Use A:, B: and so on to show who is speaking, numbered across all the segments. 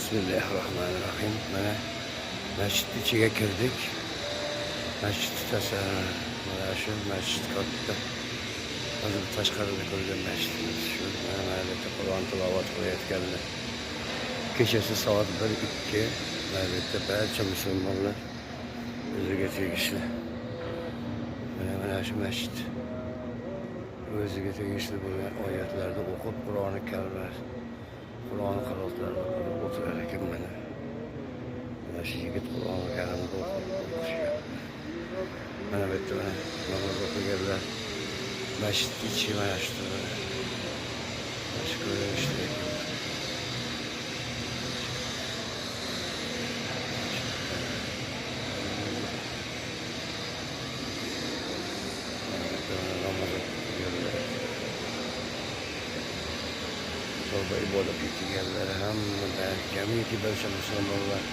A: Bismillahirrahmanirrahim. Mana masjid ichiga kirdik. Masjid mana shu masjid katta. Hozir tashqarida ko'rgan masjidimiz shu. Mana mayda Qur'on tilovat qilayotganlar. Kechasi soat 1-2 mayda barcha musulmonlar o'ziga tegishli. Mana shu masjid o'ziga tegishli bo'lgan oyatlarni o'qib, Qur'oni Karimlar, Qur'on qiroatlarini qilib o'tirar ekan mana. Mana shu yigit Qur'oni Karimni o'qishiga. Mana bu yerda namoz o'qiganlar masjid ichi mana shu ko'rinishda ekan. Tavba ibodat etganlar hamma jamiki barcha musulmonlar.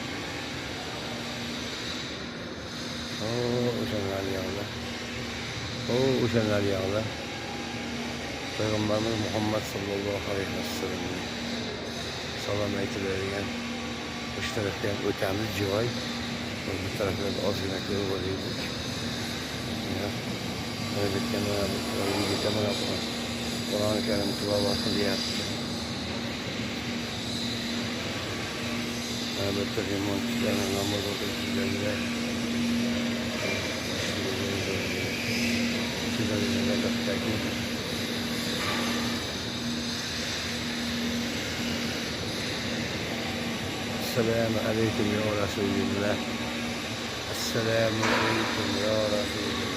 A: O'shalar yog'lar. Payg'ambarimiz Muhammad sallallohu alayhi vasallam salom aytiladigan o'sha tarafga o'tamiz joy. Bu taraflarda ozgina ko'rib olaylik. Qur'oni Karim tilovat qilyapti. Albatta remontchilarni namoz o'qiyotganlar. Assalamu alaykum ya Rasulullah. Assalamu alaykum ya Rasulullah.